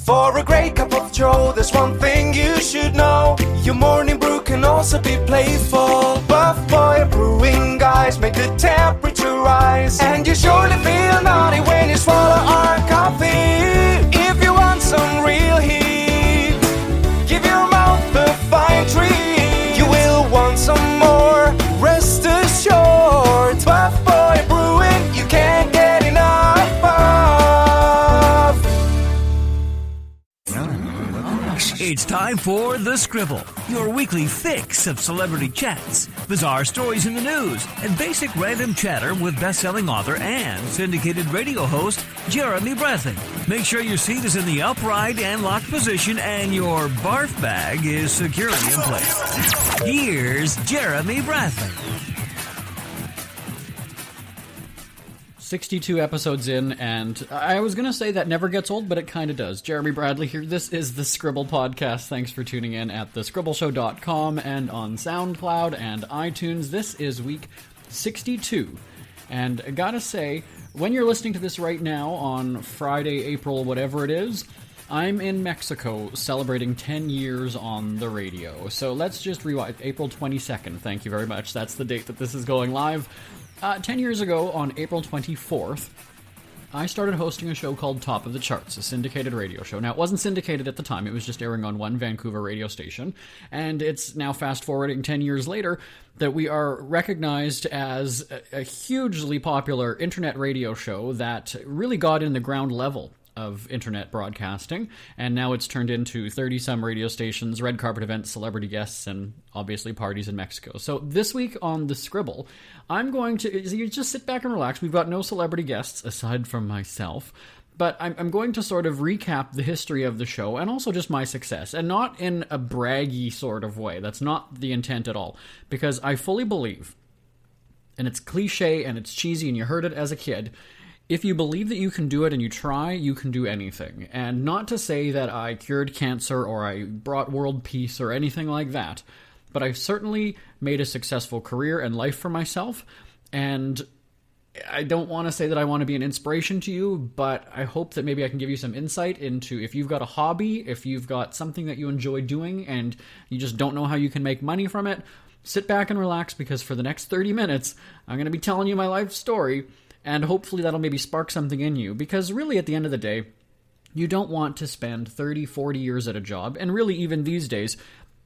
For a great cup of joe, there's one thing you should know. Your morning brew can also be playful. Buff Boy Brewing guys make the temperature rise, and you surely feel naughty when you swallow our coffee. If you want some real heat, give your mouth a fine treat. You will want some more, rest assured. Buff Boy Brewing, you can't get enough of. It's time for The Scribble, your weekly fix of celebrity chats, bizarre stories in the news, and basic random chatter with best-selling author and syndicated radio host Jeremy Bradley. Make sure your seat is in the upright and locked position and your barf bag is securely in place. Here's Jeremy Bradley. 62 episodes in, and I was going to say that never gets old, but it kind of does. Jeremy Bradley here. This is the Scribble Podcast. Thanks for tuning in at thescribbleshow.com and on SoundCloud and iTunes. This is week 62. And I gotta say, when you're listening to this right now on Friday, April, whatever it is, I'm in Mexico celebrating 10 years on the radio. So let's just rewind. April 22nd. Thank you very much. That's the date that this is going live. 10 years ago, on April 24th, I started hosting a show called Top of the Charts, a syndicated radio show. Now, it wasn't syndicated at the time. It was just airing on one Vancouver radio station. And it's now fast-forwarding 10 years later that we are recognized as a hugely popular internet radio show that really got in the ground level of internet broadcasting, and now it's turned into 30-some radio stations, red carpet events, celebrity guests, and obviously parties in Mexico. So this week on The Scribble, I'm going to you just sit back and relax. We've got no celebrity guests aside from myself, but I'm going to sort of recap the history of the show and also just my success, and not in a braggy sort of way. That's not the intent at all, because I fully believe, and it's cliche and it's cheesy and you heard it as a kid, if you believe that you can do it and you try, you can do anything. And not to say that I cured cancer or I brought world peace or anything like that, but I've certainly made a successful career and life for myself. And I don't want to say that I want to be an inspiration to you, but I hope that maybe I can give you some insight into if you've got a hobby, if you've got something that you enjoy doing and you just don't know how you can make money from it, sit back and relax, because for the next 30 minutes, I'm going to be telling you my life story. And hopefully that'll maybe spark something in you. Because really, at the end of the day, you don't want to spend 30, 40 years at a job. And really, even these days,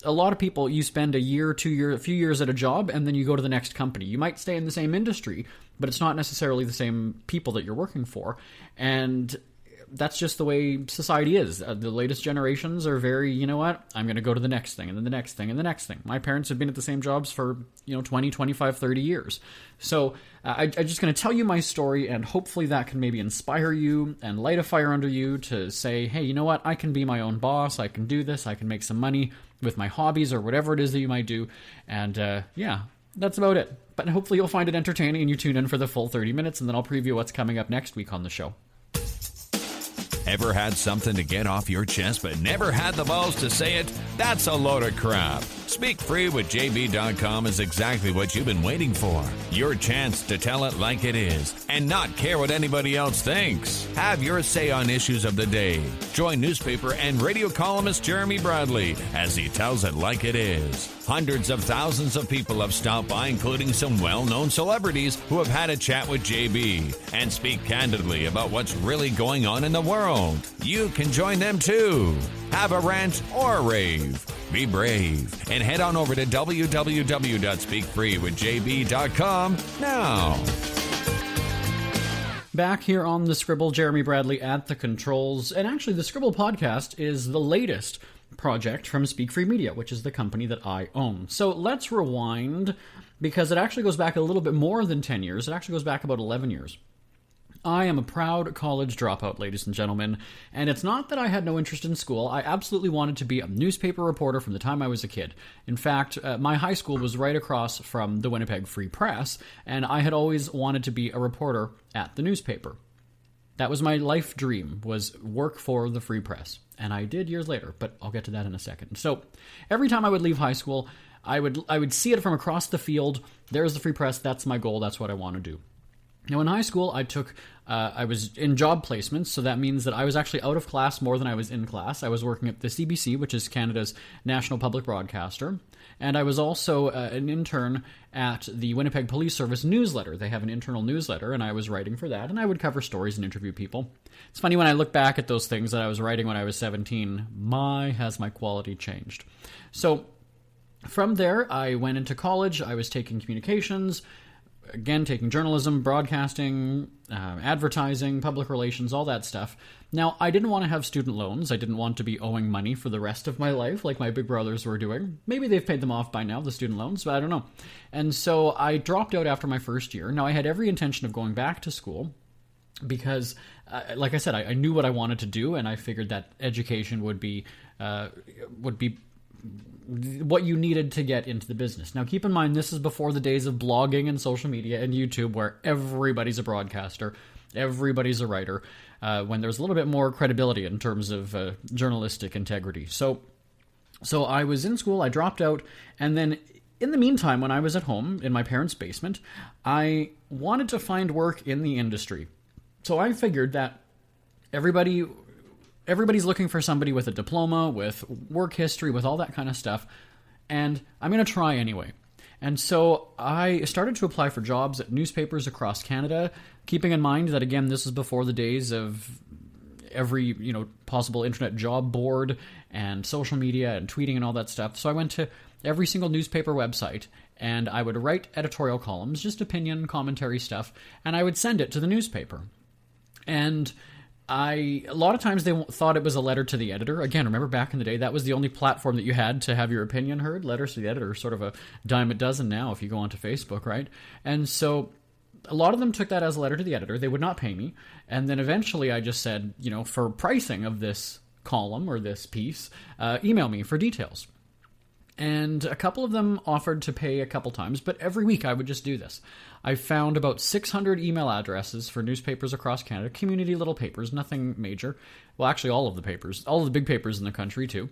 a lot of people, you spend a year, 2 years, a few years at a job, and then you go to the next company. You might stay in the same industry, but it's not necessarily the same people that you're working for. And that's just the way society is. The latest generations are very, you know what, I'm going to go to the next thing, and then the next thing, and the next thing. My parents have been at the same jobs for, 20, 25, 30 years. So I'm just going to tell you my story, and hopefully that can maybe inspire you and light a fire under you to say, hey, you know what, I can be my own boss, I can do this, I can make some money with my hobbies or whatever it is that you might do. And yeah, that's about it. But hopefully you'll find it entertaining and you tune in for the full 30 minutes, and then I'll preview what's coming up next week on the show. Ever had something to get off your chest but never had the balls to say it? That's a load of crap. Speak Free with JB.com is exactly what you've been waiting for. Your chance to tell it like it is and not care what anybody else thinks. Have your say on issues of the day. Join newspaper and radio columnist Jeremy Bradley as he tells it like it is. Hundreds of thousands of people have stopped by, including some well-known celebrities who have had a chat with JB and speak candidly about what's really going on in the world. You can join them too. Have a rant or a rave. Be brave and head on over to www.speakfreewithjb.com now. Back here on The Scribble, Jeremy Bradley at the controls. And actually, the Scribble podcast is the latest project from Speak Free Media, which is the company that I own. So let's rewind, because it actually goes back a little bit more than 10 years. It actually goes back about 11 years. I am a proud college dropout, ladies and gentlemen, and it's not that I had no interest in school. I absolutely wanted to be a newspaper reporter from the time I was a kid. In fact, my high school was right across from the Winnipeg Free Press, and I had always wanted to be a reporter at the newspaper. That was my life dream, was work for the Free Press. And I did years later, but I'll get to that in a second. So every time I would leave high school, I would see it from across the field. There's the Free Press. That's my goal. That's what I want to do. Now, in high school, I was in job placements, so that means that I was actually out of class more than I was in class. I was working at the CBC, which is Canada's national public broadcaster, and I was also an intern at the Winnipeg Police Service newsletter. They have an internal newsletter, and I was writing for that, and I would cover stories and interview people. It's funny when I look back at those things that I was writing when I was 17, has my quality changed. So from there, I went into college. I was taking communications, again, taking journalism, broadcasting, advertising, public relations, all that stuff. Now, I didn't want to have student loans. I didn't want to be owing money for the rest of my life like my big brothers were doing. Maybe they've paid them off by now, the student loans, but I don't know. And so I dropped out after my first year. Now, I had every intention of going back to school because, like I said, I knew what I wanted to do, and I figured that education would be what you needed to get into the business. Now, keep in mind, this is before the days of blogging and social media and YouTube, where everybody's a broadcaster, everybody's a writer, when there's a little bit more credibility in terms of journalistic integrity. So I was in school, I dropped out, and then in the meantime, when I was at home in my parents' basement, I wanted to find work in the industry. So I figured that everybody's looking for somebody with a diploma, with work history, with all that kind of stuff, and I'm going to try anyway. And so I started to apply for jobs at newspapers across Canada, keeping in mind that, again, this is before the days of every, possible internet job board and social media and tweeting and all that stuff. So I went to every single newspaper website, and I would write editorial columns, just opinion, commentary stuff, and I would send it to the newspaper. And a lot of times they thought it was a letter to the editor. Again, remember back in the day, that was the only platform that you had to have your opinion heard. Letters to the editor are sort of a dime a dozen now if you go onto Facebook, right? And so a lot of them took that as a letter to the editor. They would not pay me. And then eventually I just said, for pricing of this column or this piece, email me for details. And a couple of them offered to pay a couple times, but every week I would just do this. I found about 600 email addresses for newspapers across Canada, community little papers, nothing major. Well, actually all of the papers, all of the big papers in the country too.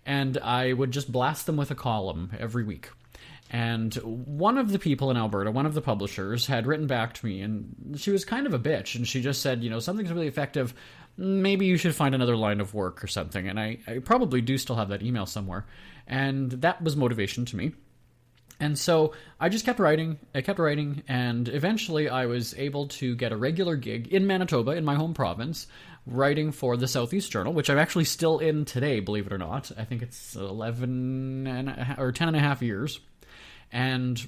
And I would just blast them with a column every week. And one of the people in Alberta, one of the publishers, had written back to me, and she was kind of a bitch, and she just said, something's really effective, maybe you should find another line of work or something. And I probably do still have that email somewhere. And that was motivation to me. And so I just kept writing, and eventually I was able to get a regular gig in Manitoba, in my home province, writing for the Southeast Journal, which I'm actually still in today, believe it or not. I think it's 10 and a half years. And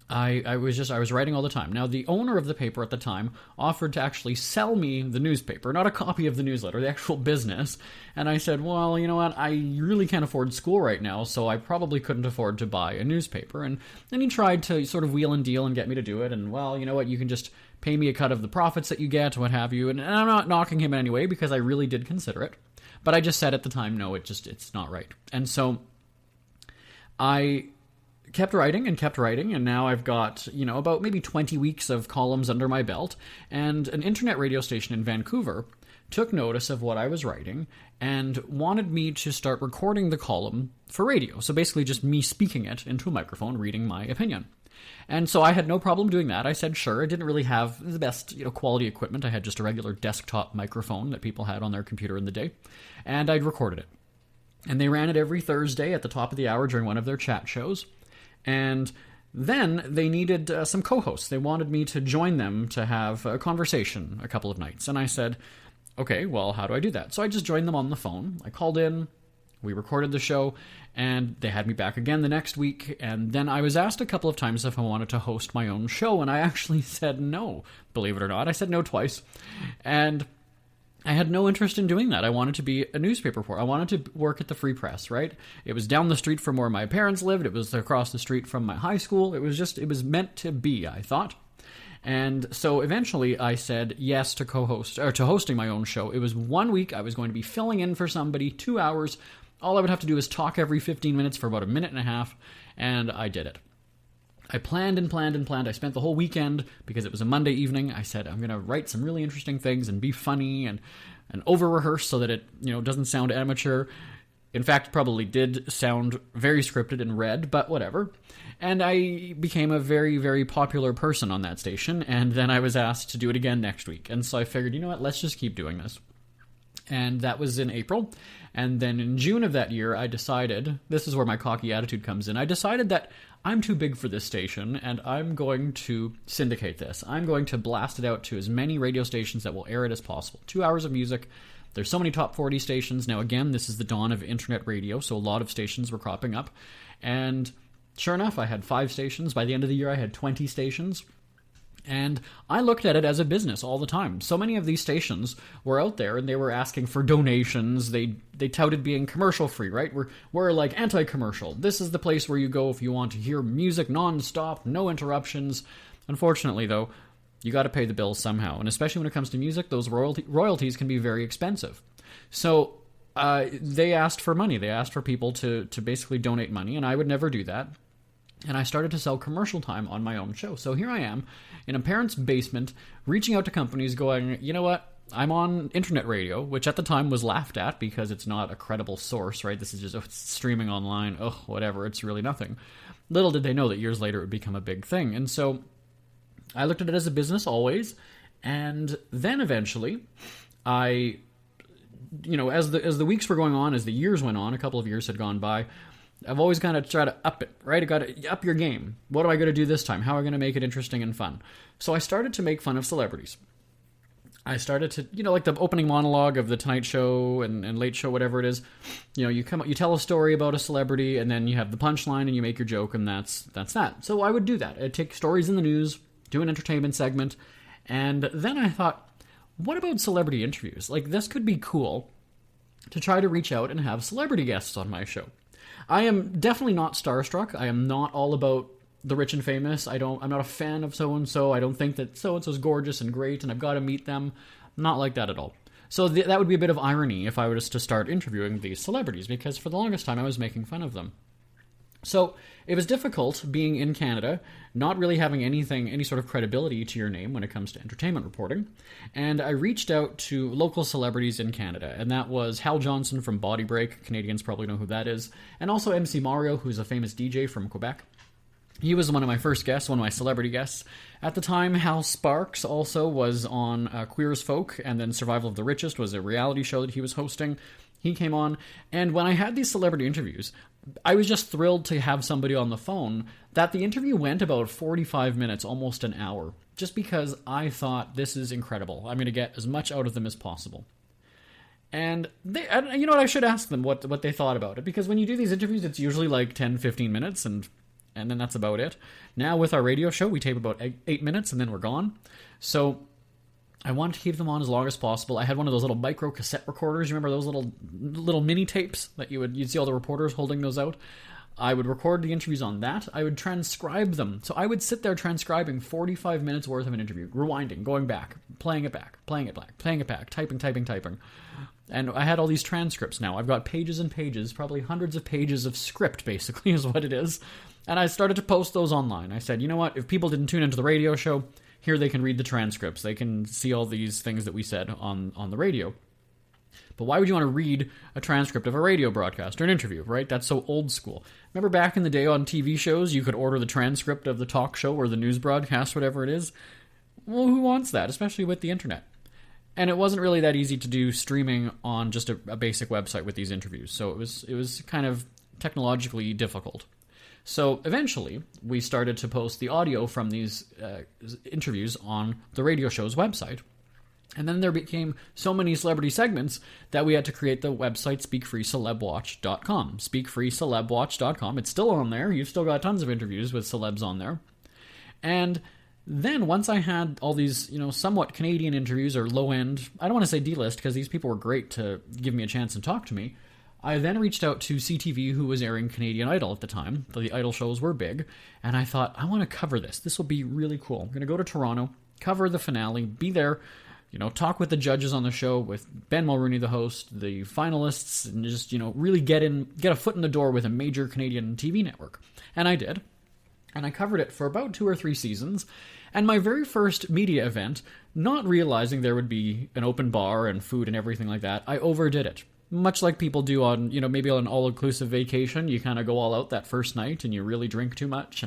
I was writing all the time. Now, the owner of the paper at the time offered to actually sell me the newspaper, not a copy of the newsletter, the actual business. And I said, well, you know what, I really can't afford school right now, so I probably couldn't afford to buy a newspaper. And then he tried to sort of wheel and deal and get me to do it. And, well, you know what, you can just pay me a cut of the profits that you get, what have you. And I'm not knocking him in any way, because I really did consider it. But I just said at the time, no, it's not right. And so I kept writing, and now I've got, about maybe 20 weeks of columns under my belt, and an internet radio station in Vancouver took notice of what I was writing and wanted me to start recording the column for radio. So basically just me speaking it into a microphone, reading my opinion. And so I had no problem doing that. I said sure. I didn't really have the best quality equipment. I had just a regular desktop microphone that people had on their computer in the day, and I'd recorded it. And they ran it every Thursday at the top of the hour during one of their chat shows. And then they needed some co-hosts. They wanted me to join them to have a conversation a couple of nights. And I said, okay, well, how do I do that? So I just joined them on the phone. I called in, we recorded the show, and they had me back again the next week. And then I was asked a couple of times if I wanted to host my own show, and I actually said no, believe it or not. I said no twice. And I had no interest in doing that. I wanted to be a newspaper reporter. I wanted to work at the Free Press, right? It was down the street from where my parents lived. It was across the street from my high school. It was meant to be, I thought. And so eventually I said yes to hosting my own show. It was 1 week. I was going to be filling in for somebody, 2 hours. All I would have to do is talk every 15 minutes for about a minute and a half, and I did it. I planned and planned and planned. I spent the whole weekend, because it was a Monday evening. I said, I'm going to write some really interesting things and be funny and over-rehearse so that it, doesn't sound amateur. In fact, probably did sound very scripted and read, but whatever. And I became a very, very popular person on that station, and then I was asked to do it again next week. And so I figured, you know what, let's just keep doing this. And that was in April. And then in June of that year, I decided, this is where my cocky attitude comes in, I decided that I'm too big for this station, and I'm going to syndicate this. I'm going to blast it out to as many radio stations that will air it as possible. 2 hours of music. There's so many top 40 stations. Now, again, this is the dawn of internet radio, so a lot of stations were cropping up. And sure enough, I had 5 stations. By the end of the year, I had 20 stations. And I looked at it as a business all the time. So many of these stations were out there, and they were asking for donations. They touted being commercial-free, right? We're like anti-commercial. This is the place where you go if you want to hear music non-stop, no interruptions. Unfortunately, though, you got to pay the bills somehow. And especially when it comes to music, those royalties can be very expensive. So they asked for money. They asked for people to basically donate money, and I would never do that. And I started to sell commercial time on my own show. So here I am in a parent's basement, reaching out to companies going, you know what? I'm on internet radio, which at the time was laughed at because it's not a credible source, right? This is just it's streaming online. Oh, whatever. It's really nothing. Little did they know that years later it would become a big thing. And so I looked at it as a business always. And then eventually I, as the weeks were going on, as the years went on, a couple of years had gone by, I've always kind of tried to up it, right? I got to up your game. What am I going to do this time? How am I going to make it interesting and fun? So I started to make fun of celebrities. I started to, like the opening monologue of the Tonight Show and Late Show, whatever it is. You tell a story about a celebrity, and then you have the punchline, and you make your joke, and that's that. So I would do that. I'd take stories in the news, do an entertainment segment, and then I thought, what about celebrity interviews? Like, this could be cool to try to reach out and have celebrity guests on my show. I am definitely not starstruck. I am not all about the rich and famous. I'm not a fan of so-and-so. I don't think that so-and-so's gorgeous and great and I've got to meet them. Not like that at all. So that would be a bit of irony if I was to start interviewing these celebrities, because for the longest time I was making fun of them. So it was difficult being in Canada, not really having any sort of credibility to your name when it comes to entertainment reporting. And I reached out to local celebrities in Canada, and that was Hal Johnson from Body Break. Canadians probably know who that is. And also MC Mario, who's a famous DJ from Quebec. He was one of my first guests, one of my celebrity guests. At the time, Hal Sparks also was on Queer as Folk, and then Survival of the Richest was a reality show that he was hosting. He came on, and when I had these celebrity interviews, I was just thrilled to have somebody on the phone that the interview went about 45 minutes, almost an hour, just because I thought, this is incredible. I'm going to get as much out of them as possible. And you know what, I should ask them what they thought about it, because when you do these interviews, it's usually like 10, 15 minutes, and then that's about it. Now with our radio show, we tape about 8 minutes, and then we're gone. So I wanted to keep them on as long as possible. I had one of those little micro cassette recorders. You remember those little mini tapes that you'd see all the reporters holding those out? I would record the interviews on that. I would transcribe them. So I would sit there transcribing 45 minutes worth of an interview, rewinding, going back, playing it back, playing it back, typing. And I had all these transcripts now. I've got pages and pages, probably hundreds of pages of script, basically, is what it is. And I started to post those online. I said, you know what? If people didn't tune into the radio show, here they can read the transcripts. They can see all these things that we said on the radio. But why would you want to read a transcript of a radio broadcast or an interview, right? That's so old school. Remember back in the day on TV shows, you could order the transcript of the talk show or the news broadcast, whatever it is? Well, who wants that, especially with the internet? And it wasn't really that easy to do streaming on just a basic website with these interviews. So it was kind of technologically difficult. So eventually, we started to post the audio from these interviews on the radio show's website. And then there became so many celebrity segments that we had to create the website speakfreecelebwatch.com. Speakfreecelebwatch.com. It's still on there. You've still got tons of interviews with celebs on there. And then once I had all these, somewhat Canadian interviews or low-end, I don't want to say D-list because these people were great to give me a chance and talk to me. I then reached out to CTV, who was airing Canadian Idol at the time. The Idol shows were big. And I thought, I want to cover this. This will be really cool. I'm going to go to Toronto, cover the finale, be there, talk with the judges on the show, with Ben Mulrooney, the host, the finalists, and just, really get a foot in the door with a major Canadian TV network. And I did. And I covered it for about 2 or 3 seasons. And my very first media event, not realizing there would be an open bar and food and everything like that, I overdid it. much like people do on, maybe on an all-inclusive vacation. You kind of go all out that first night and you really drink too much.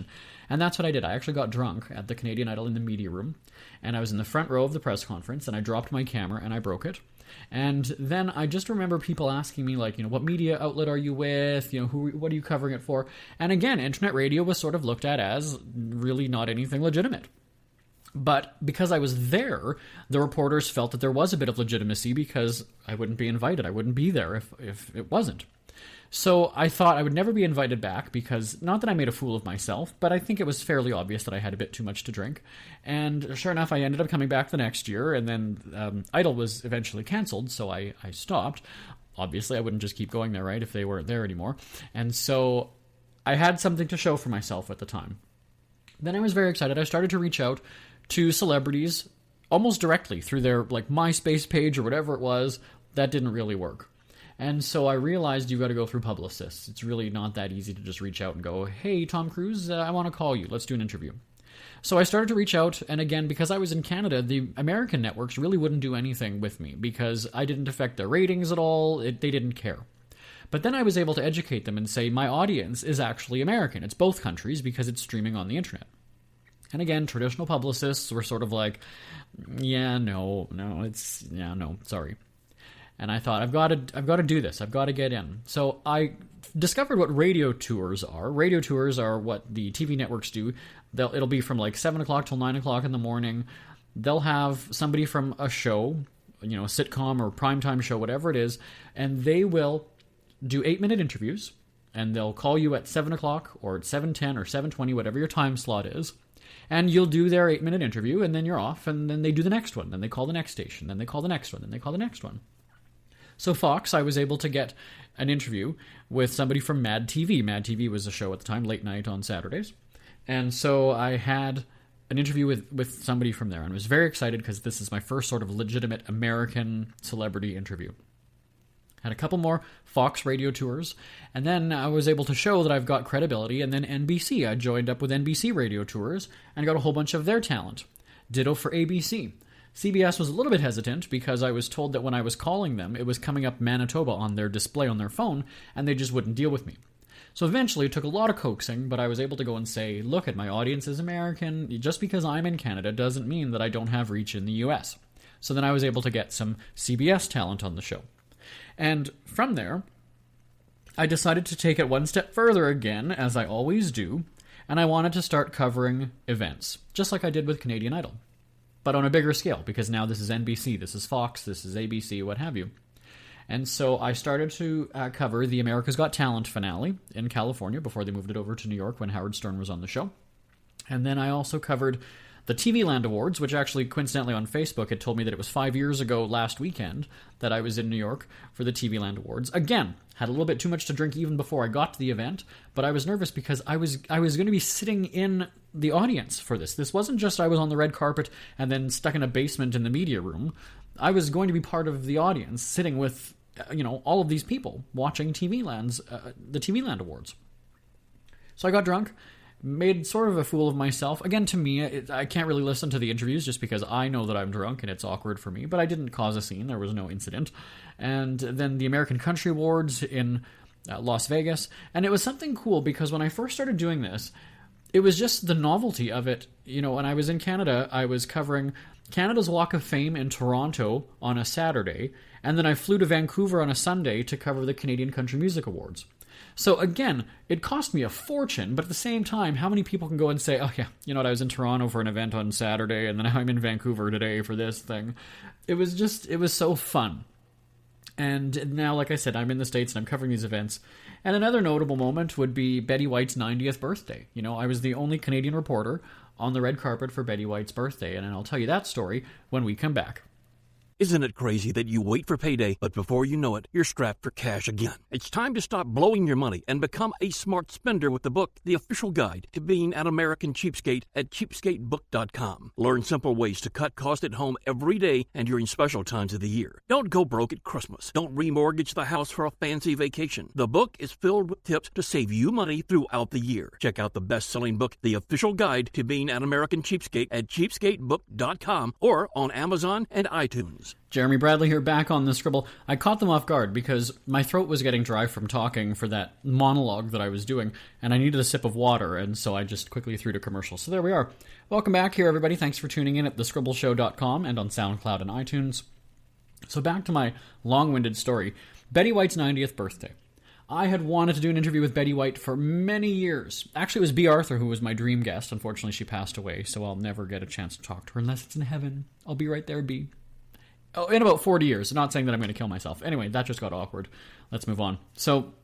And that's what I did. I actually got drunk at the Canadian Idol in the media room, and I was in the front row of the press conference, and I dropped my camera and I broke it. And then I just remember people asking me, like, what media outlet are you with? What are you covering it for? And again, internet radio was sort of looked at as really not anything legitimate. But because I was there, the reporters felt that there was a bit of legitimacy because I wouldn't be invited. I wouldn't be there if it wasn't. So I thought I would never be invited back because, not that I made a fool of myself, but I think it was fairly obvious that I had a bit too much to drink. And sure enough, I ended up coming back the next year, and then Idol was eventually canceled, so I stopped. Obviously, I wouldn't just keep going there, right, if they weren't there anymore. And so I had something to show for myself at the time. Then I was very excited. I started to reach out to celebrities almost directly through their MySpace page or whatever it was. That didn't really work. And so I realized you've got to go through publicists. It's really not that easy to just reach out and go, hey, Tom Cruise, I want to call you. Let's do an interview. So I started to reach out, and again, because I was in Canada, the American networks really wouldn't do anything with me because I didn't affect their ratings at all. They didn't care. But then I was able to educate them and say, my audience is actually American. It's both countries because it's streaming on the internet. And again, traditional publicists were sort of like, sorry. And I thought, I've got to do this. I've got to get in. So I discovered what radio tours are. Radio tours are what the TV networks do. It'll be from 7 o'clock till 9 o'clock in the morning. They'll have somebody from a show, a sitcom or primetime show, whatever it is, and they will do 8-minute interviews, and they'll call you at 7 o'clock or at 7:10 or 7:20, whatever your time slot is. And you'll do their 8-minute interview, and then you're off, and then they do the next one. Then they call the next station. Then they call the next one. Then they call the next one. So Fox, I was able to get an interview with somebody from Mad TV. Mad TV was a show at the time, late night on Saturdays. And so I had an interview with somebody from there, and I was very excited because this is my first sort of legitimate American celebrity interview. Had a couple more Fox radio tours, and then I was able to show that I've got credibility, and then NBC. I joined up with NBC radio tours and got a whole bunch of their talent. Ditto for ABC. CBS was a little bit hesitant because I was told that when I was calling them, it was coming up Manitoba on their display on their phone, and they just wouldn't deal with me. So eventually it took a lot of coaxing, but I was able to go and say, look, my audience is American. Just because I'm in Canada doesn't mean that I don't have reach in the US. So then I was able to get some CBS talent on the show. And from there, I decided to take it one step further again, as I always do, and I wanted to start covering events, just like I did with Canadian Idol. But on a bigger scale, because now this is NBC, this is Fox, this is ABC, what have you. And so I started to cover the America's Got Talent finale in California before they moved it over to New York when Howard Stern was on the show. And then I also covered the TV Land Awards, which actually coincidentally on Facebook had told me that it was 5 years ago last weekend that I was in New York for the TV Land Awards. Again, had a little bit too much to drink even before I got to the event, but I was nervous because I was going to be sitting in the audience for this. This wasn't just I was on the red carpet and then stuck in a basement in the media room. I was going to be part of the audience, sitting with all of these people watching the TV Land Awards. So I got drunk, made sort of a fool of myself. Again, to me, I can't really listen to the interviews just because I know that I'm drunk and it's awkward for me, but I didn't cause a scene. There was no incident. And then the American Country Awards in Las Vegas. And it was something cool because when I first started doing this, it was just the novelty of it. When I was in Canada, I was covering Canada's Walk of Fame in Toronto on a Saturday, and then I flew to Vancouver on a Sunday to cover the Canadian Country Music Awards. So again, it cost me a fortune, but at the same time, how many people can go and say, oh yeah, I was in Toronto for an event on Saturday, and then I'm in Vancouver today for this thing. It was so fun. And now, like I said, I'm in the States and I'm covering these events. And another notable moment would be Betty White's 90th birthday. I was the only Canadian reporter on the red carpet for Betty White's birthday, and I'll tell you that story when we come back. Isn't it crazy that you wait for payday, but before you know it, you're strapped for cash again? It's time to stop blowing your money and become a smart spender with the book, The Official Guide to Being an American Cheapskate at cheapskatebook.com. Learn simple ways to cut costs at home every day and during special times of the year. Don't go broke at Christmas. Don't remortgage the house for a fancy vacation. The book is filled with tips to save you money throughout the year. Check out the best-selling book, The Official Guide to Being an American Cheapskate at cheapskatebook.com or on Amazon and iTunes. news. Jeremy Bradley here, back on the Scribble. I caught them off guard because my throat was getting dry from talking for that monologue that I was doing, and I needed a sip of water, and so I just quickly threw to commercial. So there we are. Welcome back here, everybody. Thanks for tuning in at thescribbleshow.com and on SoundCloud and iTunes. So back to my long-winded story. Betty White's 90th birthday. I had wanted to do an interview with Betty White for many years. Actually, it was B. Arthur who was my dream guest. Unfortunately, she passed away, so I'll never get a chance to talk to her unless it's in heaven. I'll be right there, B. Oh, in about 40 years. Not saying that I'm going to kill myself. Anyway, that just got awkward. Let's move on. So,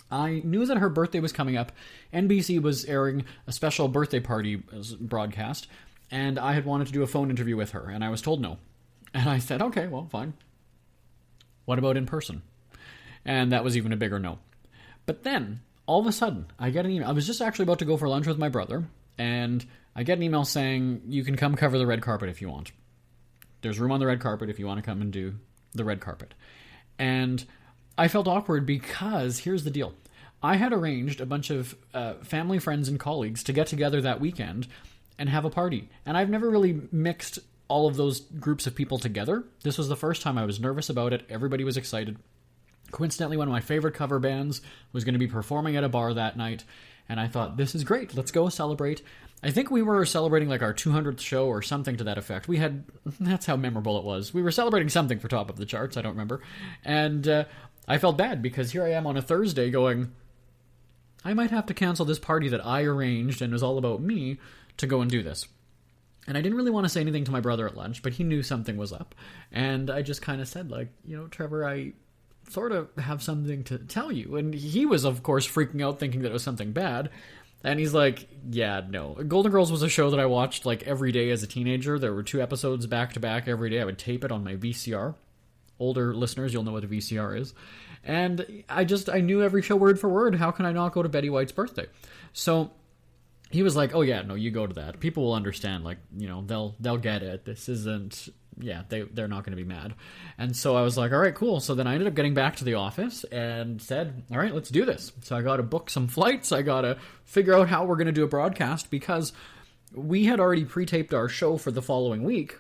I knew that her birthday was coming up. NBC was airing a special birthday party broadcast, and I had wanted to do a phone interview with her, and I was told no. And I said, okay, well, fine. What about in person? And that was even a bigger no. But then, all of a sudden, I get an email. I was just actually about to go for lunch with my brother, and I get an email saying, you can come cover the red carpet if you want. There's room on the red carpet if you want to come and do the red carpet. And I felt awkward because, here's the deal. I had arranged a bunch of family, friends, and colleagues to get together that weekend and have a party. And I've never really mixed all of those groups of people together. This was the first time I was nervous about it. Everybody was excited. Coincidentally, one of my favorite cover bands was going to be performing at a bar that night, and I thought, this is great, let's go celebrate. I think we were celebrating like our 200th show or something to that effect. That's how memorable it was. We were celebrating something for top of the charts, I don't remember. And I felt bad because here I am on a Thursday going, I might have to cancel this party that I arranged and was all about me to go and do this. And I didn't really want to say anything to my brother at lunch, but he knew something was up. And I just kind of said, like, Trevor, I sort of have something to tell you. And he was, of course, freaking out thinking that it was something bad. And he's like, yeah, no. Golden Girls was a show that I watched like every day as a teenager. There were 2 episodes back to back every day. I would tape it on my VCR. Older listeners, you'll know what a VCR is. And I knew every show word for word. How can I not go to Betty White's birthday? So he was like, oh yeah, no, you go to that. People will understand, like, they'll get it. This isn't, they're not going to be mad. And so I was like, all right, cool. So then I ended up getting back to the office and said, all right, let's do this. So I got to book some flights. I got to figure out how we're going to do a broadcast because we had already pre-taped our show for the following week.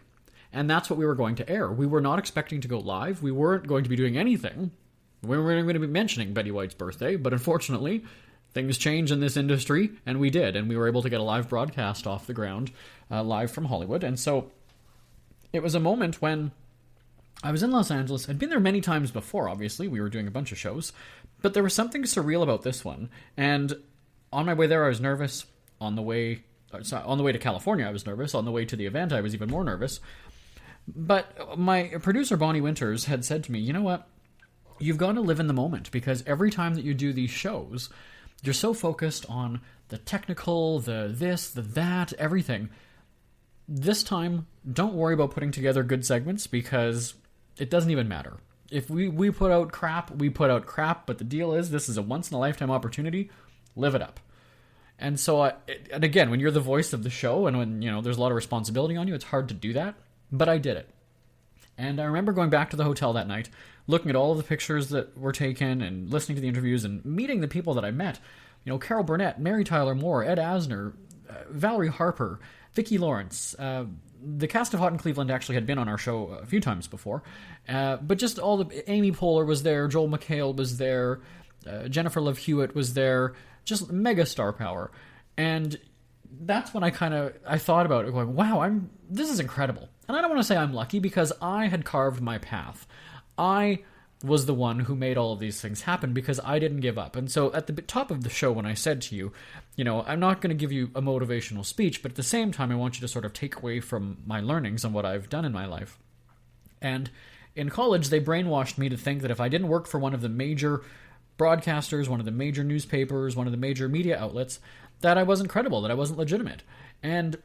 And that's what we were going to air. We were not expecting to go live. We weren't going to be doing anything. We weren't going to be mentioning Betty White's birthday, but unfortunately, things change in this industry, and we did, and we were able to get a live broadcast off the ground, live from Hollywood. And so it was a moment when I was in Los Angeles. I'd been there many times before, obviously. We were doing a bunch of shows, but there was something surreal about this one. And on my way there, I was nervous. On the way to California, I was nervous. On the way to the event, I was even more nervous. But my producer, Bonnie Winters, had said to me, you know what? You've got to live in the moment, because every time that you do these shows, you're so focused on the technical, the this, the that, everything. This time, don't worry about putting together good segments, because it doesn't even matter. If we put out crap, we put out crap, but the deal is this is a once-in-a-lifetime opportunity. Live it up. And so, and again, when you're the voice of the show and when, there's a lot of responsibility on you, it's hard to do that. But I did it. And I remember going back to the hotel that night, looking at all of the pictures that were taken and listening to the interviews and meeting the people that I met. Carol Burnett, Mary Tyler Moore, Ed Asner, Valerie Harper, Vicki Lawrence. The cast of Hot in Cleveland actually had been on our show a few times before. But just Amy Poehler was there, Joel McHale was there, Jennifer Love Hewitt was there, just mega star power. And that's when I thought about it, going, wow, this is incredible. And I don't want to say I'm lucky, because I had carved my path. I was the one who made all of these things happen because I didn't give up. And so at the top of the show, when I said to you, I'm not going to give you a motivational speech, but at the same time, I want you to sort of take away from my learnings and what I've done in my life. And in college, they brainwashed me to think that if I didn't work for one of the major broadcasters, one of the major newspapers, one of the major media outlets, that I wasn't credible, that I wasn't legitimate. And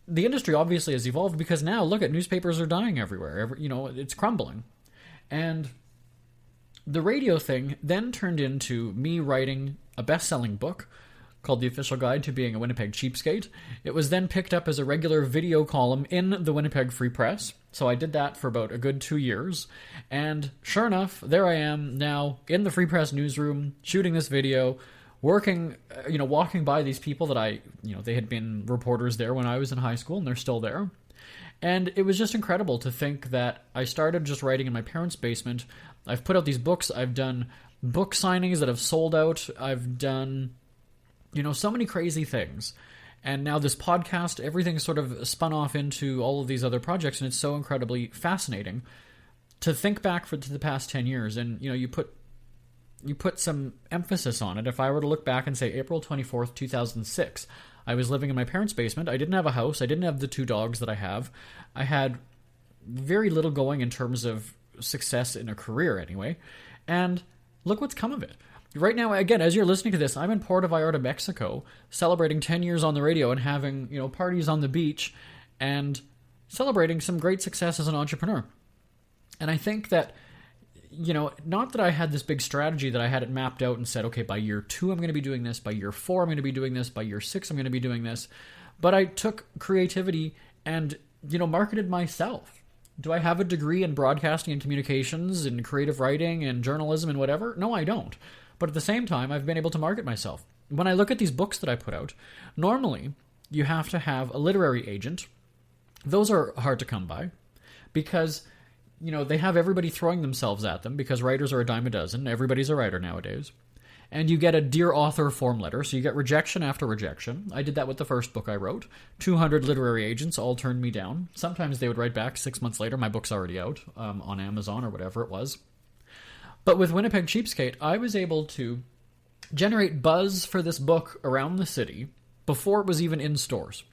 the industry obviously has evolved, because now, look at, newspapers are dying everywhere. It's crumbling. And the radio thing then turned into me writing a best-selling book called The Official Guide to Being a Winnipeg Cheapskate. It was then picked up as a regular video column in the Winnipeg Free Press. So I did that for about a good 2 years. And sure enough, there I am now in the Free Press newsroom, shooting this video, working, walking by these people that they had been reporters there when I was in high school, and they're still there. And it was just incredible to think that I started just writing in my parents' basement. I've put out these books. I've done book signings that have sold out. I've done, so many crazy things. And now this podcast, everything sort of spun off into all of these other projects, and it's so incredibly fascinating to think back to the past 10 years. And, you put some emphasis on it. If I were to look back and say April 24th, 2006, I was living in my parents' basement. I didn't have a house. I didn't have the 2 dogs that I have. I had very little going in terms of success in a career anyway. And look what's come of it. Right now, again, as you're listening to this, I'm in Puerto Vallarta, Mexico, celebrating 10 years on the radio and having, parties on the beach and celebrating some great success as an entrepreneur. And I think that, not that I had this big strategy that I had it mapped out and said, okay, by year 2, I'm going to be doing this. By year 4, I'm going to be doing this. By year 6, I'm going to be doing this. But I took creativity and, marketed myself. Do I have a degree in broadcasting and communications and creative writing and journalism and whatever? No, I don't. But at the same time, I've been able to market myself. When I look at these books that I put out, normally you have to have a literary agent. Those are hard to come by because, they have everybody throwing themselves at them because writers are a dime a dozen. Everybody's a writer nowadays. And you get a Dear Author form letter, so you get rejection after rejection. I did that with the first book I wrote. 200 literary agents all turned me down. Sometimes they would write back 6 months later, my book's already out on Amazon or whatever it was. But with Winnipeg Cheapskate, I was able to generate buzz for this book around the city before it was even in stores.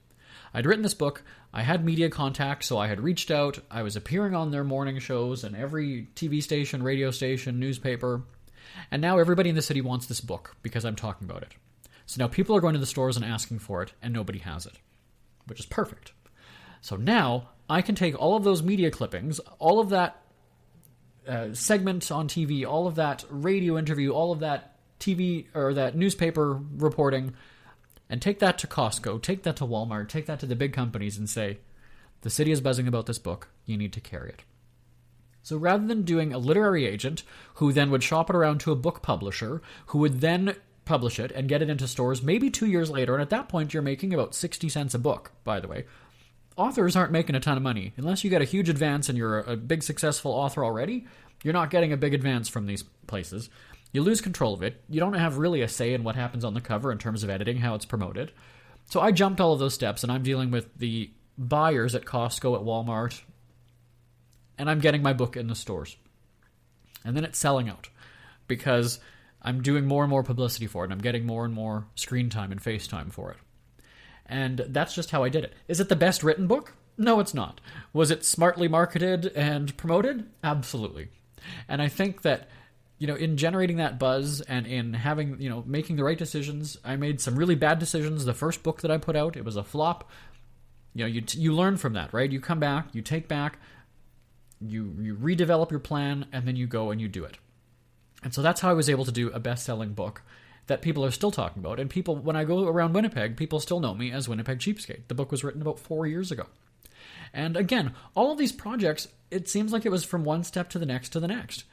I'd written this book, I had media contacts, so I had reached out, I was appearing on their morning shows and every TV station, radio station, newspaper, and now everybody in the city wants this book because I'm talking about it. So now people are going to the stores and asking for it, and nobody has it, which is perfect. So now I can take all of those media clippings, all of that segment on TV, all of that radio interview, all of that TV or that newspaper reporting, and take that to Costco, take that to Walmart, take that to the big companies and say, the city is buzzing about this book, you need to carry it. So rather than doing a literary agent who then would shop it around to a book publisher, who would then publish it and get it into stores maybe 2 years later, and at that point you're making about 60 cents a book, by the way. Authors aren't making a ton of money. Unless you get a huge advance and you're a big successful author already, you're not getting a big advance from these places. You lose control of it. You don't have really a say in what happens on the cover in terms of editing, how it's promoted. So I jumped all of those steps, and I'm dealing with the buyers at Costco, at Walmart, and I'm getting my book in the stores. And then it's selling out because I'm doing more and more publicity for it, and I'm getting more and more screen time and face time for it. And that's just how I did it. Is it the best written book? No, it's not. Was it smartly marketed and promoted? Absolutely. And I think that, in generating that buzz and in having, making the right decisions, I made some really bad decisions. The first book that I put out, it was a flop. You learn from that, right? You come back, you take back, you redevelop your plan, and then you go and you do it. And so that's how I was able to do a best-selling book that people are still talking about. And people, when I go around Winnipeg, people still know me as Winnipeg Cheapskate. The book was written about 4 years ago. And again, all of these projects, it seems like it was from one step to the next to the next.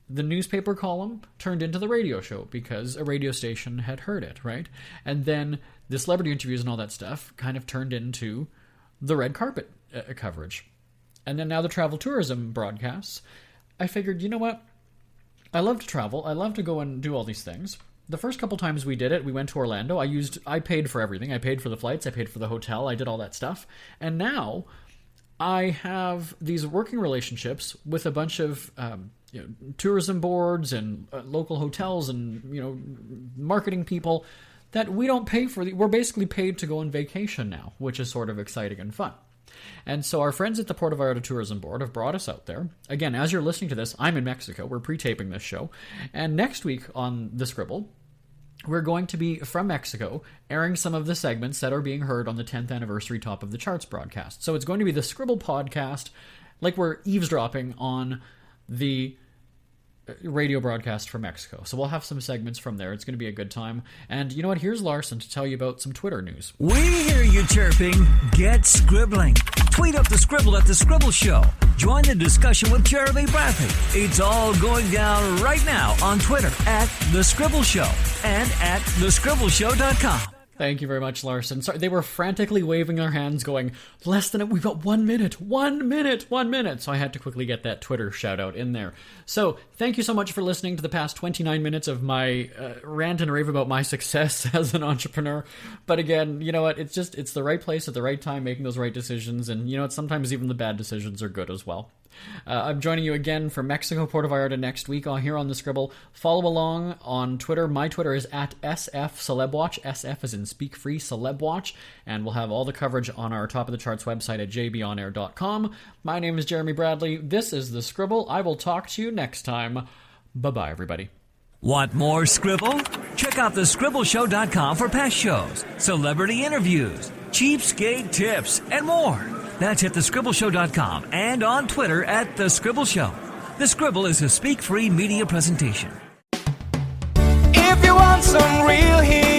The newspaper column turned into the radio show because a radio station had heard it, right? And then the celebrity interviews and all that stuff kind of turned into the red carpet coverage. And then now the travel tourism broadcasts. I figured, you know what? I love to travel. I love to go and do all these things. The first couple times we did it, we went to Orlando. I paid for everything. I paid for the flights. I paid for the hotel. I did all that stuff. And now I have these working relationships with a bunch of tourism boards and local hotels and marketing people that we don't pay for. We're basically paid to go on vacation now, which is sort of exciting and fun. And so our friends at the Puerto Vallarta Tourism Board have brought us out there. Again, as you're listening to this, I'm in Mexico. We're pre-taping this show. And next week on The Scribble, we're going to be, from Mexico, airing some of the segments that are being heard on the 10th anniversary Top of the Charts broadcast. So it's going to be the Scribble podcast, like we're eavesdropping on the radio broadcast from Mexico. So we'll have some segments from there. It's going to be a good time. And you know what? Here's Larson to tell you about some Twitter news. We hear you chirping. Get scribbling. Tweet up the Scribble at The Scribble Show. Join the discussion with Jeremy Bradley. It's all going down right now on Twitter at The Scribble Show and at thescribbleshow.com. Thank you very much, Larson. Sorry, they were frantically waving their hands going, we've got 1 minute, 1 minute, 1 minute. So I had to quickly get that Twitter shout out in there. So thank you so much for listening to the past 29 minutes of my rant and rave about my success as an entrepreneur. But again, you know what? It's the right place at the right time, making those right decisions. And you know what? Sometimes even the bad decisions are good as well. I'm joining you again for Mexico, Puerto Vallarta next week here on The Scribble. Follow along on Twitter. My Twitter is at SFCelebWatch. SF as in Speak Free Celebwatch. And we'll have all the coverage on our Top of the Charts website at jbonair.com. My name is Jeremy Bradley. This is The Scribble. I will talk to you next time. Bye-bye, everybody. Want more Scribble? Check out thescribbleshow.com for past shows, celebrity interviews, cheapskate tips, and more. That's at thescribbleshow.com and on Twitter at The Scribble Show. The Scribble is a Speak Free media presentation. If you want some real heat,